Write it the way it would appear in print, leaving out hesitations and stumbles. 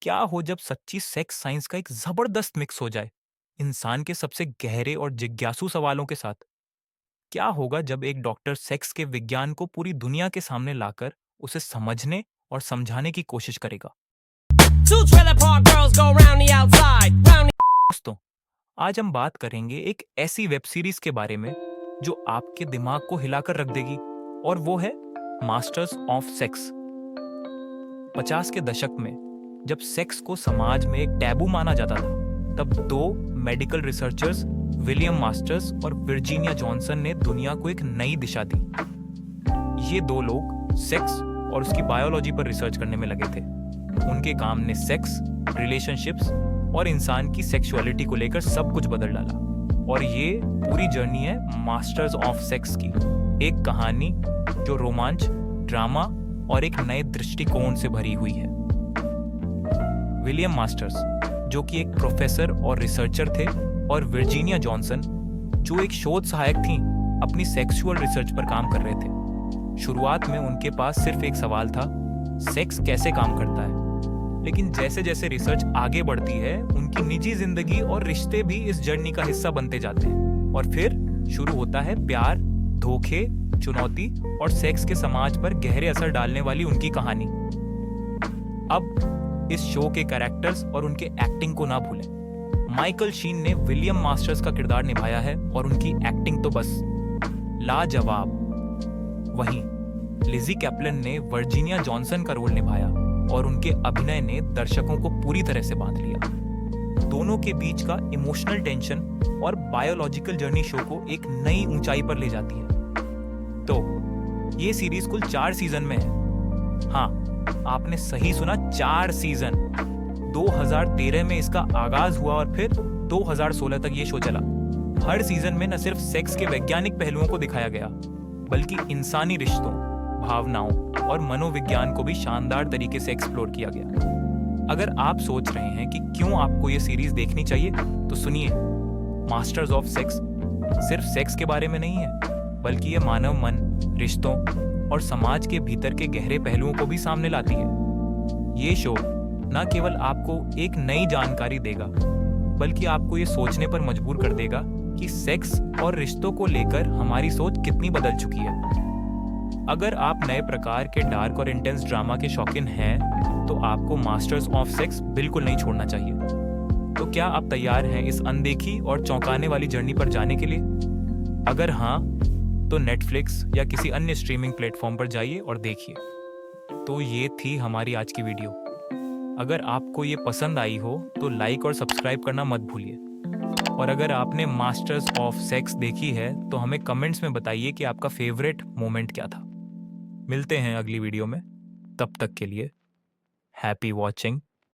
क्या हो जब सच्ची सेक्स साइंस का एक जबरदस्त मिक्स हो जाए इंसान के सबसे गहरे और जिज्ञासु सवालों के साथ? क्या होगा जब एक डॉक्टर सेक्स के विज्ञान को पूरी दुनिया के सामने लाकर उसे समझने और समझाने की कोशिश करेगा? Two trailer park girls go round the outside. दोस्तों, आज हम बात करेंगे एक ऐसी वेब सीरीज के बारे में जो आपके दिमाग को हिलाकर रख देगी, और वो है मास्टर्स ऑफ सेक्स। 50 के दशक में जब सेक्स को समाज में एक टैबू माना जाता था, तब दो मेडिकल रिसर्चर्स विलियम मास्टर्स और वर्जीनिया जॉनसन ने दुनिया को एक नई दिशा दी। ये दो लोग सेक्स और उसकी बायोलॉजी पर रिसर्च करने में लगे थे। उनके काम ने सेक्स, रिलेशनशिप्स और इंसान की सेक्सुअलिटी को लेकर सब कुछ बदल डाला। और ये पूरी जर्नी है मास्टर्स ऑफ सेक्स की, एक कहानी जो रोमांच, ड्रामा और एक नए दृष्टिकोण से भरी हुई है। विलियम मास्टर्स, जो कि एक प्रोफेसर और रिसर्चर थे, और वर्जीनिया जॉनसन, जो एक शोध सहायक थीं, अपनी सेक्सुअल रिसर्च पर काम कर रहे थे। शुरुआत में उनके पास सिर्फ एक सवाल था, सेक्स कैसे काम करता है। लेकिन जैसे जैसे रिसर्च आगे बढ़ती है, उनकी निजी जिंदगी और रिश्ते भी इस जर्नी का हिस्सा बनते जाते हैं। और फिर शुरू होता है प्यार, धोखे, चुनौती और सेक्स के समाज पर गहरे असर डालने वाली उनकी कहानी। अब इस शो के कैरेक्टर्स और उनके एक्टिंग को ना भूलें। माइकल शीन ने विलियम मास्टर्स का किरदार निभाया है और उनकी एक्टिंग तो बस लाजवाब। वहीं लिजी कैप्लन ने वर्जीनिया जॉनसन का रोल निभाया और उनके अभिनय ने दर्शकों को पूरी तरह से बांध लिया। दोनों के बीच का इमोशनल टेंशन और बायोलॉजिकल जर्नी शो को एक नई ऊंचाई पर ले जाती है। तो ये सीरीज कुल 4 सीजन में है। हाँ, आपने सही सुना, 4 सीजन। 2013 में इसका आगाज हुआ और फिर 2016 तक ये शो चला। हर सीजन में न सिर्फ सेक्स के वैज्ञानिक पहलुओं को दिखाया गया, बल्कि इंसानी रिश्तों, भावनाओं और मनोविज्ञान को भी शानदार तरीके से एक्सप्लोर किया गया। अगर आप सोच रहे हैं कि क्यों आपको ये सीरीज देखनी चाहिए, तो सुनिए, मास्टर्स ऑफ सेक्स सिर्फ सेक्स के बारे में नहीं है, बल्कि ये मानव मन, रिश्तों और समाज के भीतर के गहरे पहलुओं को भी सामने लाती है। ये शो न केवल आपको एक नई जानकारी देगा, बल्कि आपको ये सोचने पर मजबूर कर देगा कि सेक्स और रिश्तों को लेकर हमारी सोच कितनी बदल चुकी है। अगर आप नए प्रकार के डार्क और इंटेंस ड्रामा के शौकीन हैं, तो आपको मास्टर्स ऑफ सेक्स बिल्कुल नहीं छोड़ना चाहिए। तो क्या आप तैयार हैं इस अनदेखी और चौंकाने वाली जर्नी पर जाने के लिए? अगर हाँ, तो नेटफ्लिक्स या किसी अन्य स्ट्रीमिंग प्लेटफॉर्म पर जाइए और देखिए। तो ये थी हमारी आज की वीडियो। अगर आपको ये पसंद आई हो तो लाइक और सब्सक्राइब करना मत भूलिए। और अगर आपने मास्टर्स ऑफ सेक्स देखी है तो हमें कमेंट्स में बताइए कि आपका फेवरेट मोमेंट क्या था। मिलते हैं अगली वीडियो में। तब तक के लिए हैप्पी वॉचिंग।